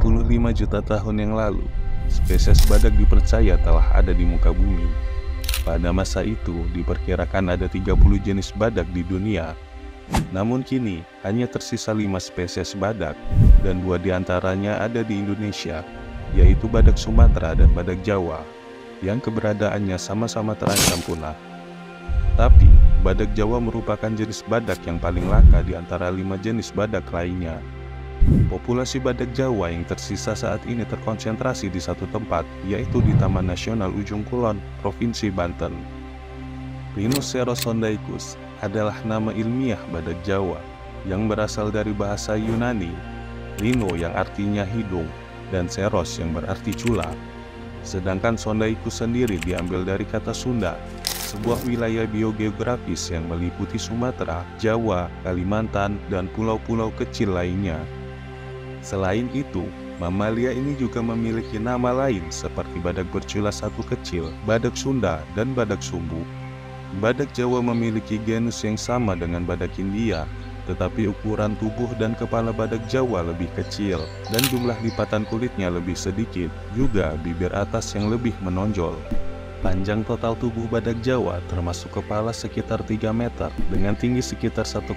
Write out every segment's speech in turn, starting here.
25 juta tahun yang lalu, spesies badak dipercaya telah ada di muka bumi. Pada masa itu, diperkirakan ada 30 jenis badak di dunia. Namun kini, hanya tersisa 5 spesies badak, dan 2 diantaranya ada di Indonesia, yaitu badak Sumatera dan badak Jawa, yang keberadaannya sama-sama terancam punah. Tapi, badak Jawa merupakan jenis badak yang paling langka di antara 5 jenis badak lainnya. Populasi badak Jawa yang tersisa saat ini terkonsentrasi di satu tempat, yaitu di Taman Nasional Ujung Kulon, Provinsi Banten. Rhinoceros sondaicus adalah nama ilmiah badak Jawa, yang berasal dari bahasa Yunani, rhino yang artinya hidung, dan ceros yang berarti cula. Sedangkan sondaicus sendiri diambil dari kata Sunda, sebuah wilayah biogeografis yang meliputi Sumatera, Jawa, Kalimantan, dan pulau-pulau kecil lainnya. Selain itu, mamalia ini juga memiliki nama lain seperti badak bercula satu kecil, badak Sunda, dan badak sumbu. Badak Jawa memiliki genus yang sama dengan badak India, tetapi ukuran tubuh dan kepala badak Jawa lebih kecil, dan jumlah lipatan kulitnya lebih sedikit, juga bibir atas yang lebih menonjol. Panjang total tubuh badak Jawa termasuk kepala sekitar 3 meter dengan tinggi sekitar 1,5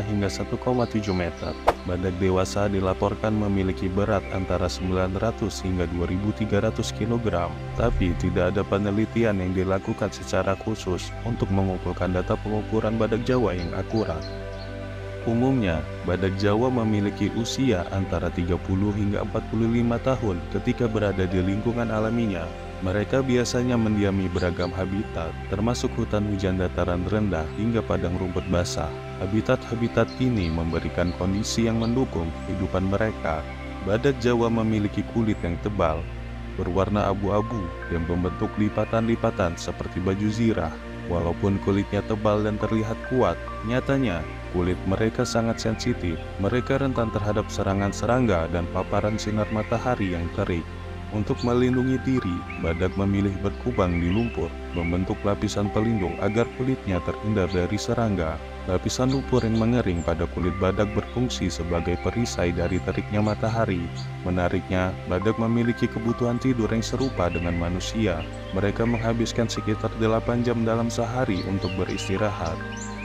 hingga 1,7 meter. Badak dewasa dilaporkan memiliki berat antara 900 hingga 2.300 kg. Tapi tidak ada penelitian yang dilakukan secara khusus untuk mengumpulkan data pengukuran badak Jawa yang akurat. Umumnya, badak Jawa memiliki usia antara 30 hingga 45 tahun ketika berada di lingkungan alaminya. Mereka biasanya mendiami beragam habitat, termasuk hutan hujan dataran rendah hingga padang rumput basah. Habitat-habitat ini memberikan kondisi yang mendukung kehidupan mereka. Badak Jawa memiliki kulit yang tebal, berwarna abu-abu, yang membentuk lipatan-lipatan seperti baju zirah. Walaupun kulitnya tebal dan terlihat kuat, nyatanya kulit mereka sangat sensitif. Mereka rentan terhadap serangan serangga dan paparan sinar matahari yang terik. Untuk melindungi diri, badak memilih berkubang di lumpur, membentuk lapisan pelindung agar kulitnya terhindar dari serangga. Lapisan lumpur yang mengering pada kulit badak berfungsi sebagai perisai dari teriknya matahari. Menariknya, badak memiliki kebutuhan tidur yang serupa dengan manusia. Mereka menghabiskan sekitar 8 jam dalam sehari untuk beristirahat.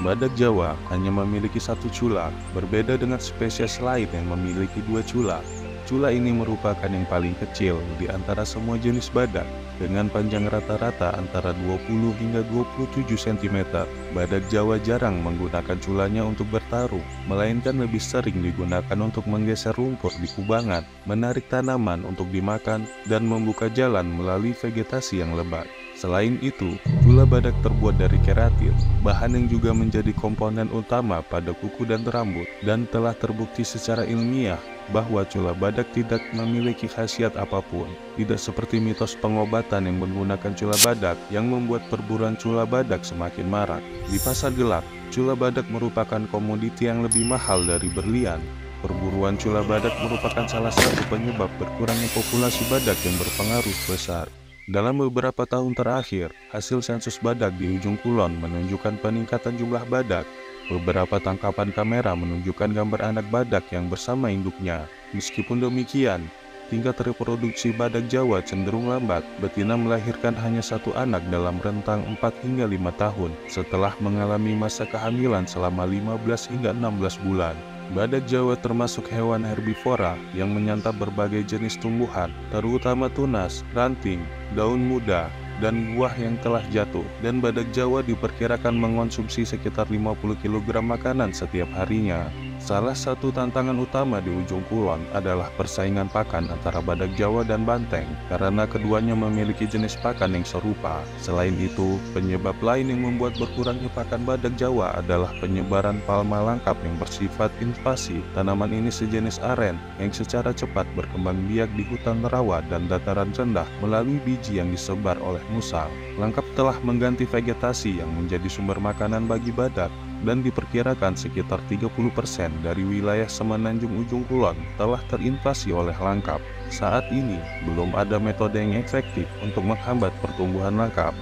Badak Jawa hanya memiliki 1 cula, berbeda dengan spesies lain yang memiliki 2 cula. Cula ini merupakan yang paling kecil di antara semua jenis badak, dengan panjang rata-rata antara 20 hingga 27 cm. Badak Jawa jarang menggunakan culanya untuk bertarung, melainkan lebih sering digunakan untuk menggeser lumpur di kubangan, menarik tanaman untuk dimakan, dan membuka jalan melalui vegetasi yang lebat. Selain itu, cula badak terbuat dari keratin, bahan yang juga menjadi komponen utama pada kuku dan rambut, dan telah terbukti secara ilmiah bahwa cula badak tidak memiliki khasiat apapun. Tidak seperti mitos pengobatan yang menggunakan cula badak yang membuat perburuan cula badak semakin marak. Di pasar gelap, cula badak merupakan komoditi yang lebih mahal dari berlian. Perburuan cula badak merupakan salah satu penyebab berkurangnya populasi badak yang berpengaruh besar. Dalam beberapa tahun terakhir, hasil sensus badak di Ujung Kulon menunjukkan peningkatan jumlah badak. Beberapa tangkapan kamera menunjukkan gambar anak badak yang bersama induknya. Meskipun demikian, tingkat reproduksi badak Jawa cenderung lambat. Betina melahirkan hanya 1 anak dalam rentang 4 hingga 5 tahun setelah mengalami masa kehamilan selama 15 hingga 16 bulan. Badak Jawa termasuk hewan herbivora yang menyantap berbagai jenis tumbuhan, terutama tunas, ranting, daun muda, dan buah yang telah jatuh. Dan badak Jawa diperkirakan mengonsumsi sekitar 50 kg makanan setiap harinya. Salah satu tantangan utama di Ujung Kulon adalah persaingan pakan antara badak Jawa dan banteng, karena keduanya memiliki jenis pakan yang serupa. Selain itu, penyebab lain yang membuat berkurangnya pakan badak Jawa adalah penyebaran palma langkap yang bersifat invasif. Tanaman ini sejenis aren yang secara cepat berkembang biak di hutan rawa dan dataran rendah melalui biji yang disebar oleh musang. Langkap telah mengganti vegetasi yang menjadi sumber makanan bagi badak, dan diperkirakan sekitar 30% dari wilayah Semenanjung Ujung Kulon telah terinvasi oleh langkap. Saat ini, belum ada metode yang efektif untuk menghambat pertumbuhan langkap.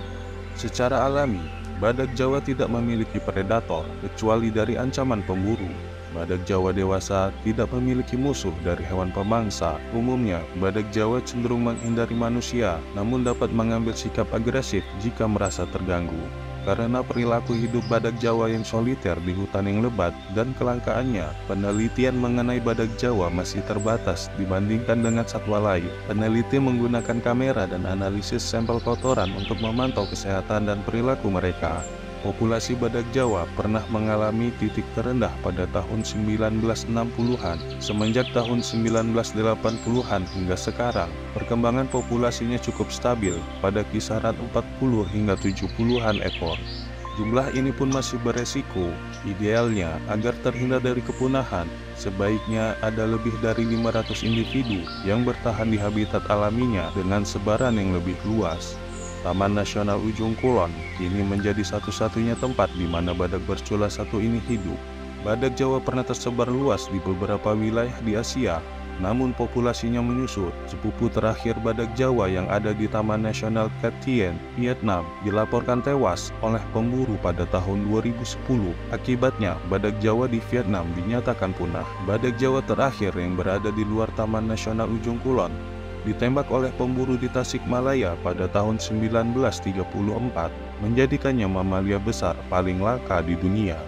Secara alami, badak Jawa tidak memiliki predator kecuali dari ancaman pemburu. Badak Jawa dewasa tidak memiliki musuh dari hewan pemangsa. Umumnya, badak Jawa cenderung menghindari manusia, namun dapat mengambil sikap agresif jika merasa terganggu. Karena perilaku hidup badak Jawa yang soliter di hutan yang lebat dan kelangkaannya, penelitian mengenai badak Jawa masih terbatas dibandingkan dengan satwa lain. Peneliti menggunakan kamera dan analisis sampel kotoran untuk memantau kesehatan dan perilaku mereka. Populasi badak Jawa pernah mengalami titik terendah pada tahun 1960-an. Semenjak tahun 1980-an hingga sekarang, perkembangan populasinya cukup stabil pada kisaran 40 hingga 70-an ekor. Jumlah ini pun masih beresiko. Idealnya, agar terhindar dari kepunahan, sebaiknya ada lebih dari 500 individu yang bertahan di habitat alaminya dengan sebaran yang lebih luas. Taman Nasional Ujung Kulon kini menjadi satu-satunya tempat di mana badak bercula satu ini hidup. Badak Jawa pernah tersebar luas di beberapa wilayah di Asia, namun populasinya menyusut. Sepupu terakhir badak Jawa yang ada di Taman Nasional Cat Tien, Vietnam, dilaporkan tewas oleh pemburu pada tahun 2010. Akibatnya, badak Jawa di Vietnam dinyatakan punah. Badak Jawa terakhir yang berada di luar Taman Nasional Ujung Kulon ditembak oleh pemburu di Tasikmalaya pada tahun 1934, menjadikannya mamalia besar paling langka di dunia.